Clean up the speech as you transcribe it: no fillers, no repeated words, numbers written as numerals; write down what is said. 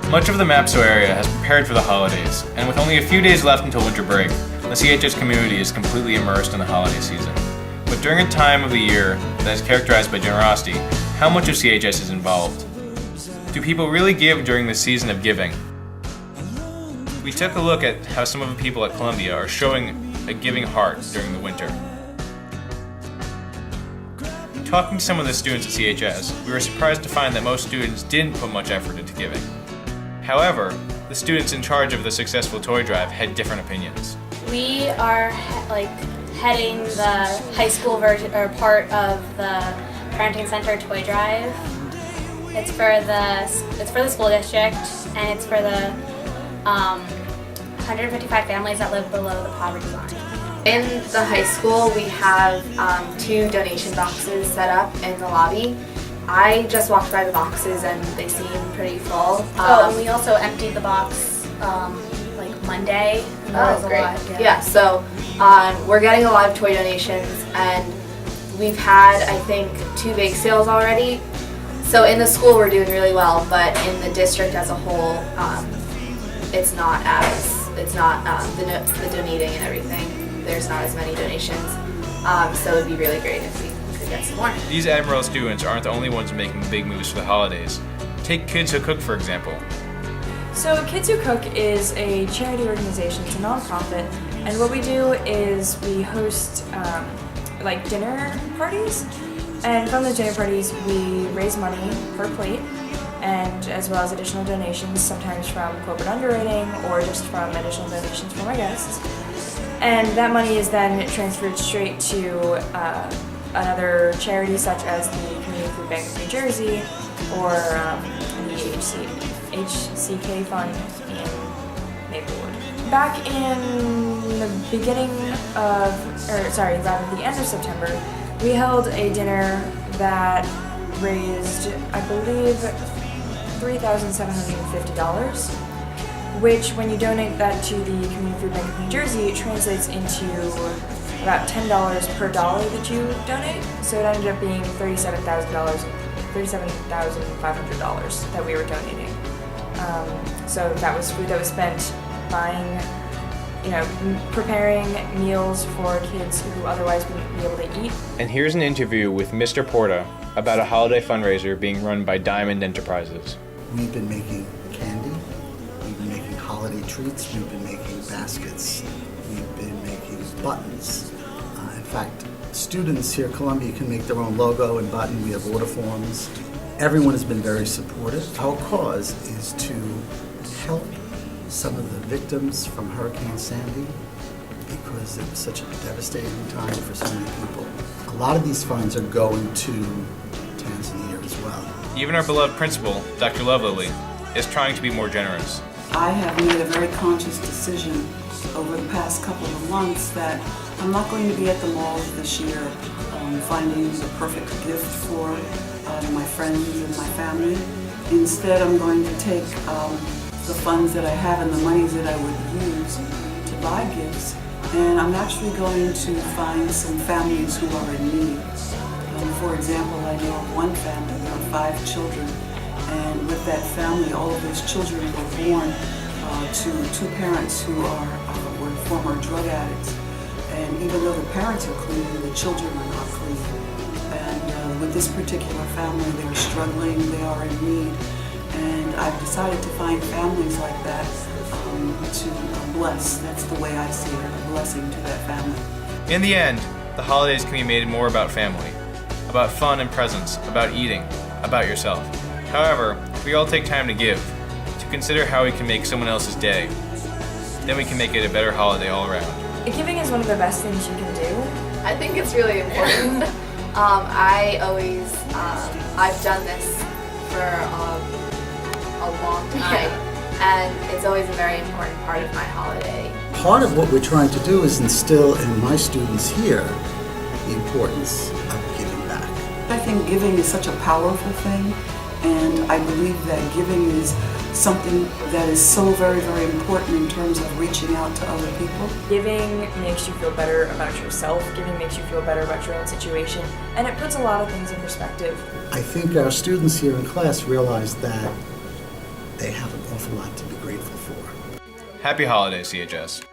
Much of the MAPSO area has prepared for the holidays, and with only a few days left until winter break, the CHS community is completely immersed in the holiday season. But during a time of the year that is characterized by generosity, how much of CHS is involved? Do people really give during the season of giving? We took a look at how some of the people at Columbia are showing a giving heart during the winter. Talking to some of the students at CHS, we were surprised to find that most students didn't put much effort into giving. However, the students in charge of the successful toy drive had different opinions. We are heading the high school version or part of the Parenting Center toy drive. It's for the school district, and it's for the 155 families that live below the poverty line. In the high school, we have 2 donation boxes set up in the lobby. I just walked by the boxes and they seem pretty full. And we also emptied the box Monday. And there was great. A lot, yeah, so we're getting a lot of toy donations, and we've had, I think, 2 bake sales already. So in the school we're doing really well, but in the district as a whole, it's not the donating and everything. There's not as many donations, so it'd be really great if we could get some more. These Admiral students aren't the only ones making big moves for the holidays. Take Kids Who Cook, for example. So Kids Who Cook is a charity organization, it's a nonprofit, and what we do is we host dinner parties, and from the dinner parties we raise money per plate, and as well as additional donations, sometimes from corporate underwriting or just from additional donations from our guests. And that money is then transferred straight to another charity such as the Community Food Bank of New Jersey or the HCK Fund in Maplewood. Back in the beginning of, the end of September, we held a dinner that raised, I believe, $3,750, which when you donate that to the Community Food Bank of New Jersey, it translates into about $10 per dollar that you donate. So it ended up being $37,500 that we were donating. So that was food that was spent buying, preparing meals for kids who otherwise wouldn't be able to eat. And here's an interview with Mr. Porta about a holiday fundraiser being run by Diamond Enterprises. We've been making candy, we've been making holiday treats, we've been making baskets, we've been making buttons. In fact, students here at Columbia can make their own logo and button. We have order forms. Everyone has been very supportive. Our cause is to help some of the victims from Hurricane Sandy because it was such a devastating time for so many people. A lot of these funds are going to Tanzania as well. Even our beloved principal, Dr. Lovelily, is trying to be more generous. I have made a very conscious decision over the past couple of months that I'm not going to be at the malls this year finding the perfect gift for my friends and my family. Instead, I'm going to take the funds that I have and the monies that I would use to buy gifts, and I'm actually going to find some families who are in need. For example, I know of one family, there are 5 children, and with that family, all of those children were born to 2 parents who were former drug addicts. And even though the parents are clean, the children are not clean. And with this particular family, they're struggling, they are in need, and I've decided to find families like that to bless. That's the way I see it, a blessing to that family. In the end, the holidays can be made more about family, about fun and presents, about eating, about yourself. However, if we all take time to give, to consider how we can make someone else's day, then we can make it a better holiday all around. Giving is one of the best things you can do. I think it's really important. I've done this for a long time, and it's always a very important part of my holiday. Part of what we're trying to do is instill in my students here the importance of giving back. I think giving is such a powerful thing, and I believe that giving is something that is so very, very important in terms of reaching out to other people. Giving makes you feel better about yourself. Giving makes you feel better about your own situation, and it puts a lot of things in perspective. I think our students here in class realize that they have an awful lot to be grateful for. Happy holidays, CHS.